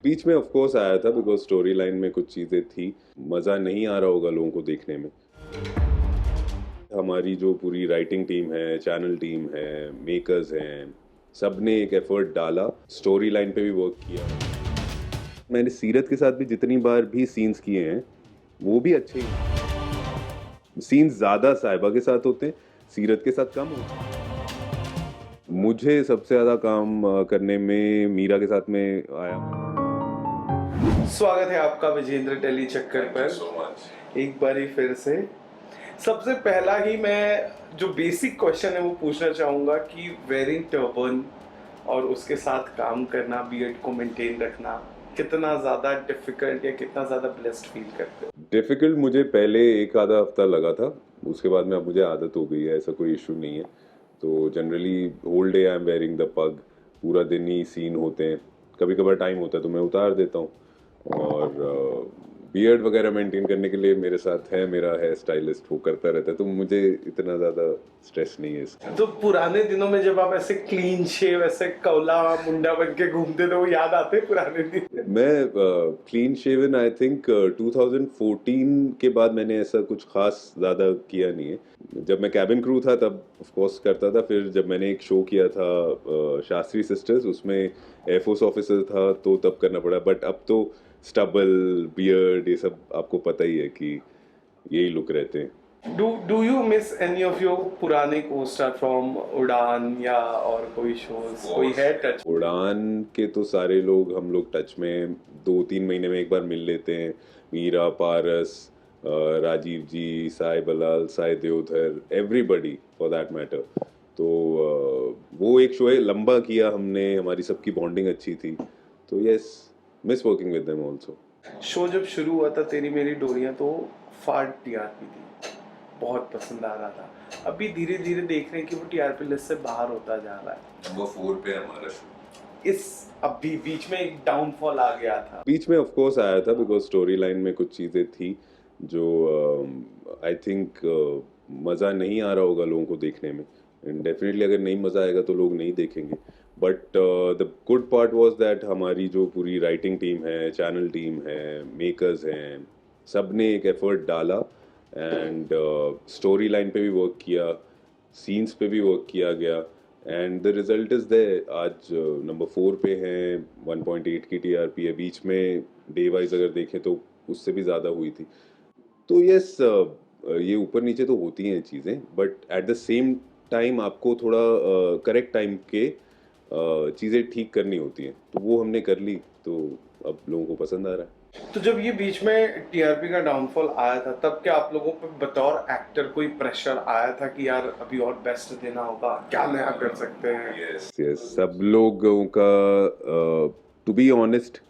बीच में of course आया था बिकॉज स्टोरी लाइन में कुछ चीज़ें थी, मज़ा नहीं आ रहा होगा लोगों को देखने में। हमारी जो पूरी राइटिंग टीम है, चैनल टीम है, मेकर्स हैं, सबने एक एफर्ट डाला, स्टोरी लाइन पे भी वर्क किया। मैंने सीरत के साथ भी जितनी बार भी सीन्स किए हैं, वो भी अच्छे ही सीन्स ज़्यादा साहिबा के साथ होते हैं, सीरत के साथ कम होते हैं। मुझे सबसे ज़्यादा काम करने में मीरा के साथ में आया। स्वागत है आपका विजेंद्र टेली चक्कर पर। So much. एक बारी फिर से सबसे पहला ही मैं जो बेसिक क्वेश्चन है वो पूछना चाहूँगा कि वेयरिंग टर्बन और उसके साथ काम करना, बियर्ड को मेंटेन रखना कितना ज़्यादा डिफिकल्ट या कितना ज़्यादा ब्लेस्ड फील करते हो? डिफ़िकल्ट मुझे पहले एक आधा हफ्ता लगा था, उसके बाद में अब मुझे आदत हो गई है, ऐसा कोई इशू नहीं है। तो generally whole day I am wearing the pag, पूरा दिन ही सीन होते हैं, कभी कभार टाइम होता है तो मैं उतार देता हूँ। और बियर्ड वगैरह मेंटेन करने के लिए मेरे साथ है मेरा हेयर स्टाइलिस्ट, वो करता रहता है, तो मुझे इतना ज़्यादा स्ट्रेस नहीं है इसका। तो पुराने दिनों में जब आप ऐसे क्लीन शेव, ऐसे कौला मुंडा बन के घूमते थे, वो याद आते पुराने दिन? मैं क्लीन शेवन आई थिंक 2014 के बाद मैंने ऐसा कुछ खास ज़्यादा किया नहीं है। जब मैं कैबिन क्रू था तब ऑफ कोर्स करता था, फिर जब मैंने एक शो किया था शास्त्री सिस्टर्स, उसमें एयरफोर्स ऑफिसर था तो तब करना पड़ा। बट अब तो स्टबल, बियर्ड, ये सब आपको पता ही है कि यही लुक रहते हैं। Do you miss any of your पुराने को-स्टार फ्रॉम उड़ान या और कोई शोज? कोई है टच? उड़ान के तो सारे लोग, हम लोग टच में 2-3 महीने में एक बार मिल लेते हैं। मीरा, पारस, Rajiv ji, Sai Balal, Sai Deodhar, everybody for that matter. तो वो एक शो है, लंबा किया हमने, हमारी सबकी बॉन्डिंग अच्छी थी, तो yes, miss working with them also. Show जब शुरू हुआ था तेरी मेरी डोरियां, तो फाड़ टीआरपी थी, बहुत पसंद आ रहा था। अभी धीरे धीरे देख रहे हैं कि वो टीआरपी लिस्ट से बाहर होता जा रहा है। नंबर 4 पे हमारा शो। इस अभी बीच में एक डाउनफॉल आ गया था। बीच में ऑफ कोर्स आया था बिकॉज स्टोरी लाइन में कुछ चीज़ें थी जो आई थिंक मज़ा नहीं आ रहा होगा लोगों को देखने में। एंड डेफिनेटली अगर नहीं मज़ा आएगा तो लोग नहीं देखेंगे। But the good part was that हमारी जो पूरी राइटिंग टीम है, चैनल टीम है, मेकर्स हैं, सब ने एक एफर्ट डाला एंड स्टोरी लाइन पे भी वर्क किया, सीन्स पे भी वर्क किया गया, and the result is there. आज नंबर 4 पे हैं, 1.8 की टीआरपी है। बीच में डे वाइज अगर देखें तो उससे भी ज़्यादा हुई थी। तो यस, ये ऊपर नीचे तो होती हैं चीज़ें, but at the same time आपको थोड़ा करेक्ट टाइम के चीज़ें ठीक करनी होती हैं, तो वो हमने कर ली, तो अब लोगों को पसंद आ रहा है। तो जब ये बीच में टीआरपी का डाउनफॉल आया था, तब क्या आप लोगों पर बतौर एक्टर कोई प्रेशर आया था कि यार अभी और बेस्ट देना होगा, क्या नया कर सकते हैं? यस यस, सब लोगों का टू बी ऑनेस्ट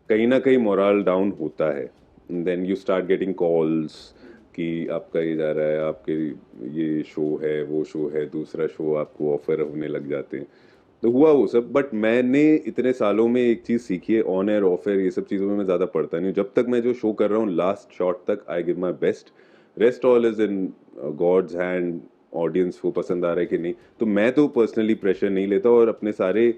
कहीं ना कहीं मोरल डाउन होता है। Then you start getting calls कि आपका ये जा रहा है, आपके ये शो है, वो शो है, दूसरा शो आपको ऑफर होने लग जाते हैं, तो हुआ वो सब। बट मैंने इतने सालों में एक चीज़ सीखी है, ऑन एयर ऑफ एयर ये सब चीज़ों में मैं ज़्यादा पढ़ता नहीं हूँ। जब तक मैं जो शो कर रहा हूँ लास्ट शॉट तक I give my best, rest all is in God's hand. Audience को पसंद आ रहा है कि नहीं, तो मैं तो पर्सनली प्रेशर नहीं लेता और अपने सारे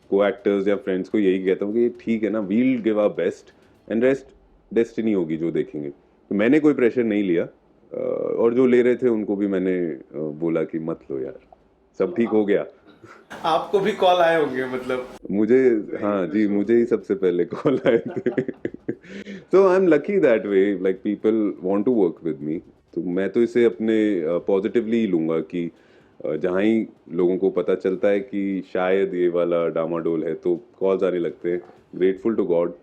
को एक्टर्स या फ्रेंड्स को यही कहता हूँ कि ठीक है ना, we'll give our best and rest destiny होगी जो देखेंगे। तो मैंने कोई प्रेशर नहीं लिया, और जो ले रहे थे उनको भी मैंने बोला कि मत लो यार, सब ठीक हो गया। आपको भी कॉल आए होंगे मतलब? मुझे, हाँ जी, मुझे ही सबसे पहले कॉल आए थे। तो I am lucky that way, like people want to work with me. तो मैं तो इसे अपने पॉजिटिवली लूँगा कि जहाँ ही लोगों को पता चलता है कि शायद ये वाला डामाडोल है तो कॉल्स आने लगते हैं। Grateful to God.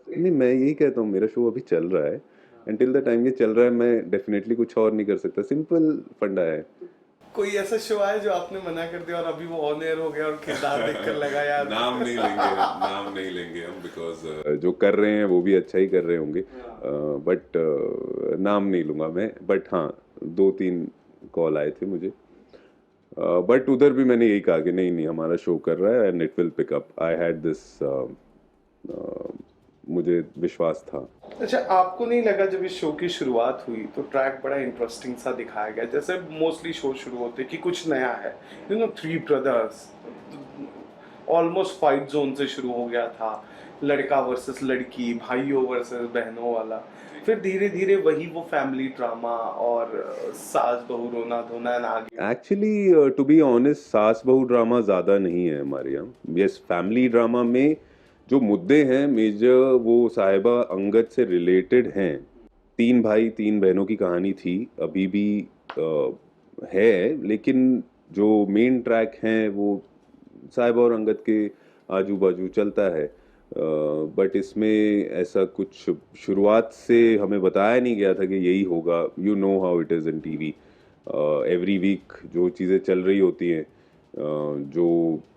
नहीं, मैं यही कहता हूँ, मेरा शो अभी चल रहा है, एंड द टाइम ये चल रहा है मैं डेफिनेटली कुछ और नहीं कर सकता। सिंपल फंडा है। कोई ऐसा शो है जो आपने मना कर दिया और अभी वो ऑन एयर हो गया और किरदार देखकर लगा यार? नाम नहीं लेंगे, नाम नहीं लेंगे हम, बिकॉज जो कर रहे हैं वो भी अच्छा ही कर रहे होंगे, बट नाम नहीं लूंगा मैं। बट हाँ, 2-3 कॉल आए थे मुझे, बट उधर भी मैंने यही कहा कि नहीं नहीं, हमारा शो कर रहा है and it will pick up. I had this, मुझे विश्वास था। अच्छा, आपको नहीं लगा जब इस शो की शुरुआत हुई तो ट्रैक बड़ा इंटरेस्टिंग सा दिखाया गया? जैसे मोस्टली शो शुरू होते कि कुछ नया है, three brothers almost fight zone से शुरू हो गया था, लड़का वर्सेस लड़की, भाइयों वर्सेस बहनों वाला, फिर धीरे धीरे वही वो फैमिली ड्रामा और सास बहू रोना धोना and आगे। एक्चुअली टू बी ऑनेस्ट सास बहू ड्रामा ज़्यादा नहीं है हमारे यहाँ. यस, फैमिली ड्रामा में जो मुद्दे हैं मेजर वो साहिबा अंगद से रिलेटेड हैं. 3 भाई 3 बहनों की कहानी थी, अभी भी है, लेकिन जो मेन ट्रैक हैं वो साहिबा और अंगद के आजू बाजू चलता है. बट इसमें ऐसा कुछ शुरुआत से हमें बताया नहीं गया था कि यही होगा. You know how it is in TV. Every week जो चीज़ें चल रही होती हैं, जो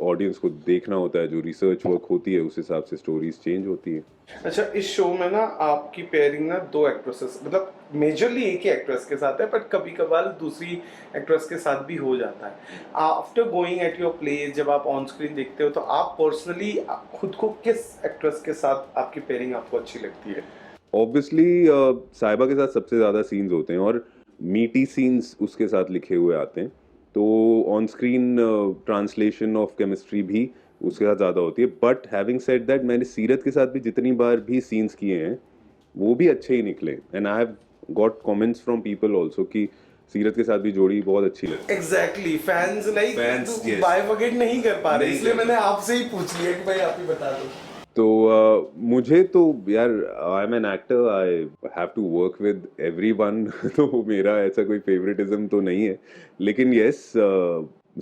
ऑडियंस को देखना होता है, जो रिसर्च वर्क होती है, उस हिसाब से स्टोरीज चेंज होती हैं. अच्छा, इस शो में ना आपकी पेयरिंग ना 2 एक्ट्रेसेस, मतलब मेजरली एक ही एक्ट्रेस के साथ है, बट कभी कभार दूसरी एक्ट्रेस के साथ भी हो जाता है. After going at your play, जब आप ऑन स्क्रीन देखते हो तो आप पर्सनली खुद को किस एक्ट्रेस के साथ आपकी पेयरिंग आपको अच्छी लगती है? ऑब्वियसली साहिबा के साथ सबसे ज़्यादा सीन्स होते हैं और मीटी सीन्स उसके साथ लिखे हुए आते हैं, तो on screen translation of chemistry भी उसके साथ ज़्यादा होती है. बट हैविंग सेड दैट, मैंने सीरत के साथ भी जितनी बार भी सीन्स किए हैं वो भी अच्छे ही निकले. And I have got comments from people also कि सीरत के साथ भी जोड़ी बहुत अच्छी लगती है. Exactly, fans like Fans, yes. बायफरकेट नहीं कर पा रहे, नहीं इसलिए कर मैंने आपसे ही पूछ लिया कि भाई आप ही बता दो. तो मुझे तो यार, I am an actor, I have to work with everyone. तो मेरा ऐसा कोई फेवरेटिज्म तो नहीं है, लेकिन यस,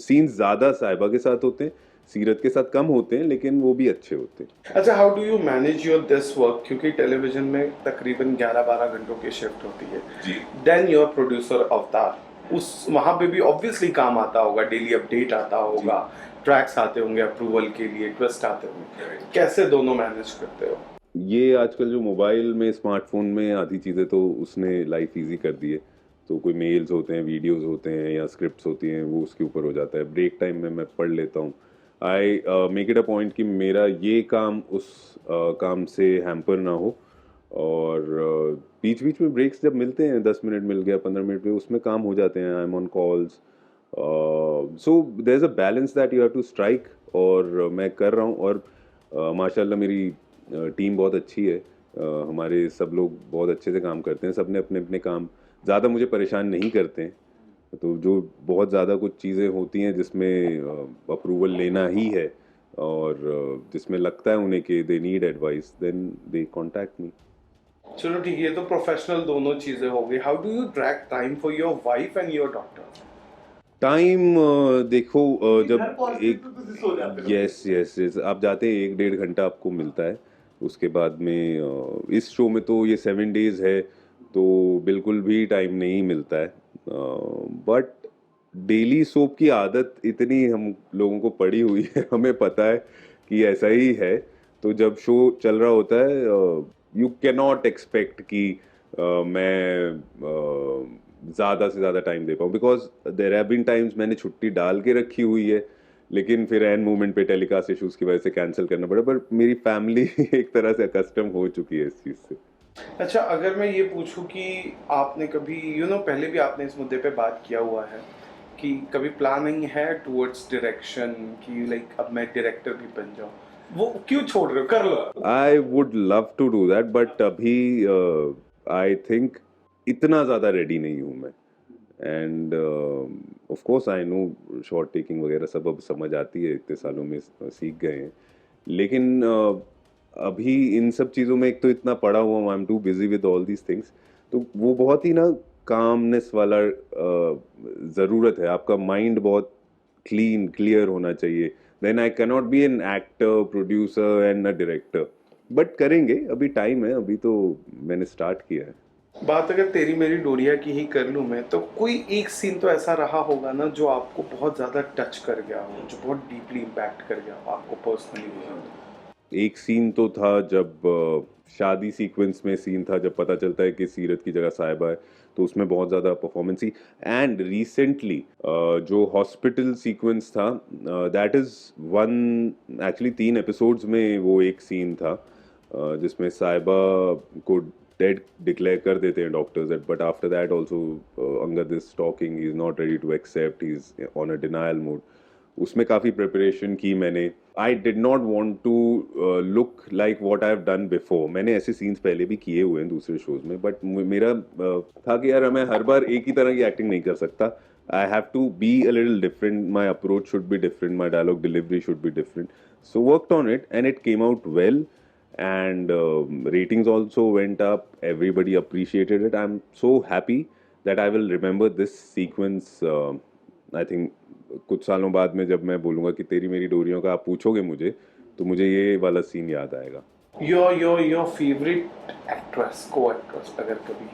सीन्स ज़्यादा साहिबा के साथ होते हैं, सीरत के साथ कम होते हैं, लेकिन वो भी अच्छे होते हैं. अच्छा, how do you manage your this work, क्योंकि टेलीविजन में तकरीबन 11-12 घंटों की शिफ्ट होती है. जी. देन योर प्रोड्यूसर अवतार, उस वहाँ पे भी ऑब्वियसली काम आता होगा, डेली अपडेट आता होगा, ट्रैक्स आते होंगे अप्रूवल के लिए, ट्विस्ट आते होंगे, कैसे दोनों मैनेज करते हो? ये आजकल जो मोबाइल में, स्मार्टफोन में आधी चीज़ें तो उसने लाइफ इजी कर दी है. तो कोई मेल्स होते हैं, वीडियोस होते हैं या स्क्रिप्ट्स होती हैं, वो उसके ऊपर हो जाता है. ब्रेक टाइम में मैं पढ़ लेता हूँ. I make it a point कि मेरा ये काम उस काम से हैम्पर ना हो. और बीच बीच में ब्रेक्स जब मिलते हैं, 10 मिनट मिल गया, 15 मिनट में, उसमें काम हो जाते हैं. I am on calls. So there is a balance that you have to strike, और मैं कर रहा हूँ. और माशाल्लाह मेरी टीम बहुत अच्छी है. हमारे सब लोग बहुत अच्छे से काम करते हैं, सब ने अपने अपने काम ज़्यादा मुझे परेशान नहीं करते हैं. तो जो बहुत ज़्यादा कुछ चीज़ें होती हैं जिसमें अप्रूवल लेना ही है, और जिसमें लगता है उन्हें कि they need advice, then they contact me. चलो ठीक है, ये तो प्रोफेशनल दोनों चीजें हो गई. How do you drag time for your wife and your daughter? Time देखो, जब एक, सो जाते हो. यस यस यस, आप जाते हैं 1-1.5 घंटा आपको मिलता है. उसके बाद में इस शो में तो ये 7 डेज है, तो बिल्कुल भी टाइम नहीं मिलता है. बट डेली सोप की आदत इतनी हम लोगों को पड़ी हुई है, हमें पता है कि ऐसा ही है. तो जब शो चल रहा होता है, यू कैन नॉट एक्सपेक्ट कि मैं ज़्यादा से ज़्यादा टाइम दे पाऊँ, because there have been times मैंने छुट्टी डाल के रखी हुई है, लेकिन फिर एन मोमेंट पे टेलीकास्ट इश्यूज़ की वजह से कैंसिल करना पड़ा. पर मेरी फैमिली एक तरह से अकस्टम हो चुकी है इस चीज़ से. अच्छा, अगर मैं ये पूछूं कि आपने कभी पहले भी आपने इस मुद्दे पे बात किया हुआ है कि कभी प्लानिंग है टुवर्ड्स डायरेक्शन, कि लाइक अब मैं डायरेक्टर भी बन जाऊं, वो क्यों छोड़ रहे हो, कर लो. I would love to do that, but अभी आई थिंक इतना ज़्यादा रेडी नहीं हूँ मैं. And of course I know shot taking वगैरह सब अब समझ आती है, इतने सालों में सीख गए हैं. लेकिन अभी इन सब चीज़ों में एक तो इतना पड़ा हुआ हूँ, I am too busy with all these things. तो वो बहुत ही ना कामनेस वाला ज़रूरत है. आपका माइंड बहुत क्लीन क्लियर होना चाहिए. Then I cannot be an actor, producer and a director. But करेंगे, अभी टाइम है, अभी तो मैंने स्टार्ट किया है. बात अगर तेरी मेरी डोरिया की ही कर लूं मैं, तो कोई एक सीन तो ऐसा रहा होगा ना जो आपको बहुत ज़्यादा टच कर गया हो, जो बहुत डीपली इम्पैक्ट कर गया हो आपको पर्सनली? एक सीन तो था जब शादी सीक्वेंस में सीन था, जब पता चलता है कि सीरत की जगह साहिबा है, तो उसमें बहुत ज़्यादा परफॉर्मेंस थी. एंड रिसेंटली जो हॉस्पिटल सीक्वेंस था, that is one, actually 3 episodes में वो एक सीन था जिसमें साहिबा को डेड डिक्लेयर कर देते हैं doctors. But after that also Angad is talking, he is not ready to accept, he is on a denial mode. उसमें काफ़ी प्रिपरेशन की मैंने. I did not want to look like what I have done before. मैंने ऐसे scenes पहले भी किए हुए हैं दूसरे शोज में, बट मेरा था कि यार मैं हर बार एक ही तरह की एक्टिंग नहीं कर सकता. I have to be a little different. My approach should be different. My dialogue delivery should be different. So worked on it, and it came out well. And ratings also went up. Everybody appreciated it. I'm so happy that I will remember this sequence. I think कुछ सालों बाद में जब मैं बोलूँगा कि तेरी मेरी डोरियों का आप पूछोगे मुझे, तो मुझे ये वाला सीन याद आएगा. Your favorite actress, co-actress अगर कभी.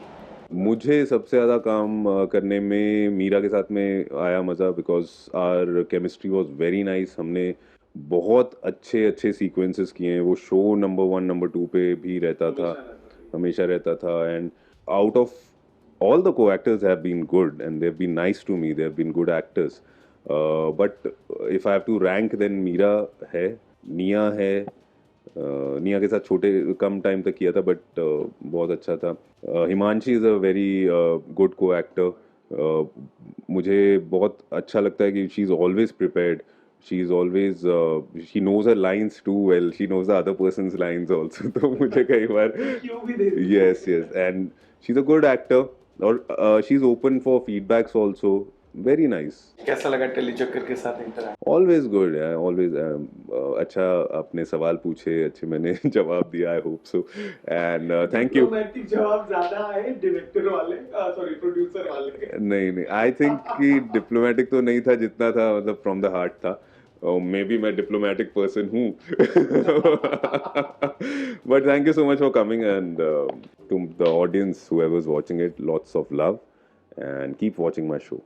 मुझे सबसे ज़्यादा काम करने में मीरा के साथ में आया मज़ा, because our chemistry was very nice. हमने बहुत अच्छे अच्छे सीक्वेंसेस किए हैं. वो शो नंबर 1 नंबर 2 पे भी रहता था, हमेशा रहता था. And out of all the co-actors have been good and they've been nice to me. They've been good actors. But if I have to rank, then Meera है, निया है. निया के साथ छोटे कम टाइम तक किया था, बट बहुत अच्छा था. Himanshi is a very good co-actor. मुझे बहुत अच्छा लगता है कि she is always prepared. She is always she knows her lines too well. She knows the other persons lines also. तो मुझे कई बार yes yes, and she is a good actor. और she is open for feedbacks also. Very nice. कैसा लगा टेलीचक्कर के साथ interact? Always good है, ऑलवेज. अच्छा आपने सवाल पूछे, अच्छे मैंने जवाब दिया. I hope so. And thank you. Diplomatic जवाब ज्यादा आए डायरेक्टर वाले, सॉरी प्रोड्यूसर वाले. नहीं नहीं, आई थिंक कि डिप्लोमेटिक तो नहीं था जितना था, मतलब फ्रॉम द हार्ट था. मे बी मैं डिप्लोमेटिक पर्सन हूँ. But thank you so much for coming. And to the audience whoever's watching it, lots of love and keep watching my show.